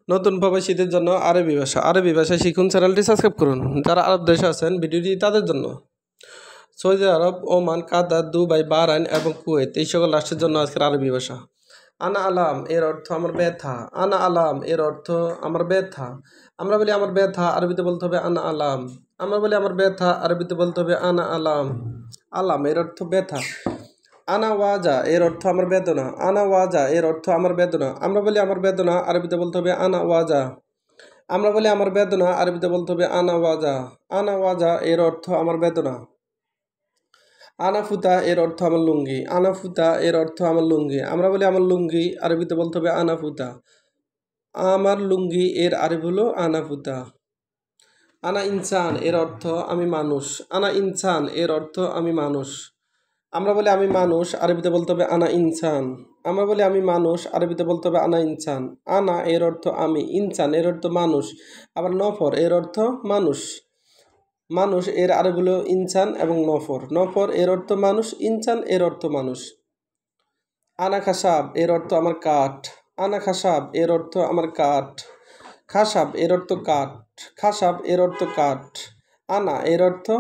নতুন প্রবাসীদের জন্য আরবি ভাষা শিখুন, চ্যানেলটি সাবস্ক্রাইব করুন। যারা আরব দেশে আছেন ভিডিওটি তাদের জন্য। সৌদি আরব, ওমান, কাতার, দুবাই, বাহরাইন এবং কুয়েত এই সকল রাষ্ট্রের জন্য আজকের আরবি ভাষা। আনা আলাম এর অর্থ আমার ব্যথা। আনা আলাম এর অর্থ আমার ব্যথা। আমরা বলি আমার ব্যথা, আরবিতে বলতে হবে আনা আলাম। আমরা বলি আমার ব্যথা, আরবিতে বলতে হবে আনা আলাম। আলাম এর অর্থ ব্যথা। আনা ওয়াজা এর অর্থ আমার বেদনা। আনা ওয়াজা এর অর্থ আমার বেদনা। আমরা বলি আমার বেদনা, আরবিতে বলতে হবে আনা ওয়াজা। আমরা বলি আমার বেদনা, আরবিতে বলতে হবে আনা ওয়াজা। আনা ওয়াজা এর অর্থ আমার বেদনা। আনাফুতা এর অর্থ আমার লুঙ্গি। আনাফুতা এর অর্থ আমার লুঙ্গি। আমরা বলি আমার লুঙ্গি, আরবিতে বলতে হবে আনাফুতা। আমার লুঙ্গি এর আরবি হলো আনাফুতা। আনা ইনসান এর অর্থ আমি মানুষ। আনা ইনসান এর অর্থ আমি মানুষ। আমরা বলি আমি মানুষ, আরবিতে বলতে হবে আনা ইনসান। আমরা বলি আমি মানুষ, আরবিতে বলতে হবে আনা ইনসান। আনা এর অর্থ আমি, ইনসান এর অর্থ মানুষ, আবার নফর এর অর্থ মানুষ। মানুষ এর আরবি হলো ইনসান এবং নফর। নফর এর অর্থ মানুষ, ইনসান এর অর্থ মানুষ। আনা খাসাব এর অর্থ আমার কাঠ। আনা খাসাব এর অর্থ আমার কাঠ। খাসাব এর অর্থ কাঠ। খাসাব এর অর্থ কাঠ। আনা এর অর্থ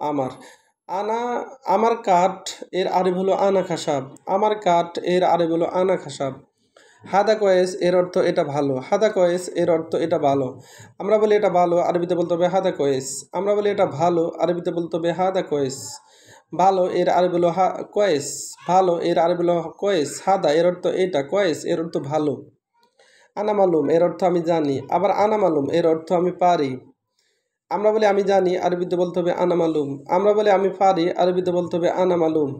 আমার। আনা আমার কাঠ এর আরবি হলো আনা খাসাব। আমার কাঠ এর আরবি হলো আনা খাসাব। হাদা কয়েস এর অর্থ এটা ভালো। হাদা কয়েস এর অর্থ এটা ভালো। আমরা বলি এটা ভালো, আরবিতে বলতে হবে হাদা কয়েস। আমরা বলি এটা ভালো, আরবিতে বলতে হবে হাদা কয়েস। ভালো এর আরবি হলো কয়েস। ভালো এর আরবি হলো কয়েস। হাদা এর অর্থ এটা, কয়েস এর অর্থ ভালো। আনা মালুম এর অর্থ আমি জানি, আবার আনা মালুম এর অর্থ আমি পারি। আমরা বলি আমি জানি, আরবিতে বলতে হবে আনা মালুম। আমরা বলি আমি পারি, আরবিতে বলতে হবে আনা মালুম।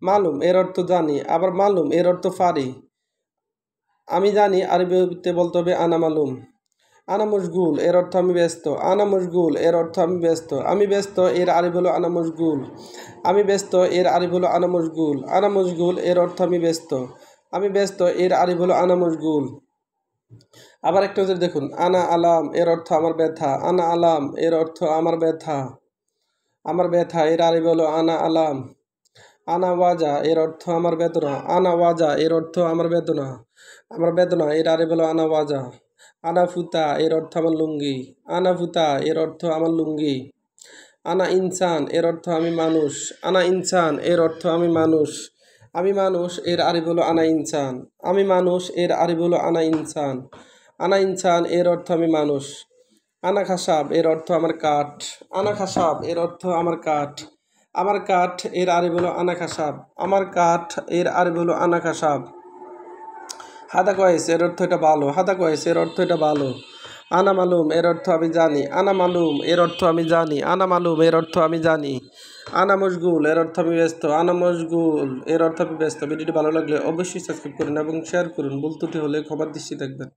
মালুম এর অর্থ জানি, আবার মালুম এর অর্থ পারি। আমি জানি, আরবিতে বলতে হবে আনা মালুম। আনা মশগুল এর অর্থ আমি ব্যস্ত। আনা মশগুল এর অর্থ আমি ব্যস্ত। আমি ব্যস্ত এর আরবি হলো আনা মশগুল। আমি ব্যস্ত এর আরবি হলো আনা মশগুল। আনা মশগুল এর অর্থ আমি ব্যস্ত। আমি ব্যস্ত এর আরবি হলো আনা মশগুল। আবার একটা দেখুন, আনা আলাম এর অর্থ আমার ব্যথা। আনা আলাম এর অর্থ আমার ব্যথা। আমার ব্যথা এর আরবি হলো আনা আলাম। আনা ওয়াজা এর অর্থ আমার বেদনা। আনা ওয়াজা এর অর্থ আমার বেদনা। আমার বেদনা এর আরবি হলো আনা ওয়াজা। আনা ফুতা এর অর্থ আমার লুঙ্গি। আনা ফুতা এর অর্থ আমার লুঙ্গি। আনা ইনসান এর অর্থ আমি মানুষ। আনা ইনসান এর অর্থ আমি মানুষ। আমি মানুষ এর আরবি হলো আনা ইনসান। আমি মানুষ এর আরবি হলো আনা ইনসান। আনা ইনসান এর অর্থ আমি মানুষ। আনা খাসাব এর অর্থ আমার কাঠ। আনা খাসাব এর অর্থ আমার কাঠ। আমার কাঠ এর আরবি হলো আনা খাসাব। আমার কাঠ এর আরবি হলো আনা খাসাব। হাদা কয়েস এর অর্থ এটা ভালো। হাদা কয়েস এর অর্থ এটা ভালো। আনা মালুম এর অর্থ আমি জানি। আনা মালুম এর অর্থ আমি জানি। আনা মালুম এর অর্থ আমি জানি। আনা মশগুল এর অর্থ আমি ব্যস্ত। আনা মশগুল এর অর্থ আমি ব্যস্ত। ভিডিওটি ভালো লাগলে অবশ্যই সাবস্ক্রাইব করুন এবং শেয়ার করুন। ভুল ত্রুটি হলে ক্ষমার দৃষ্টি দেখবেন।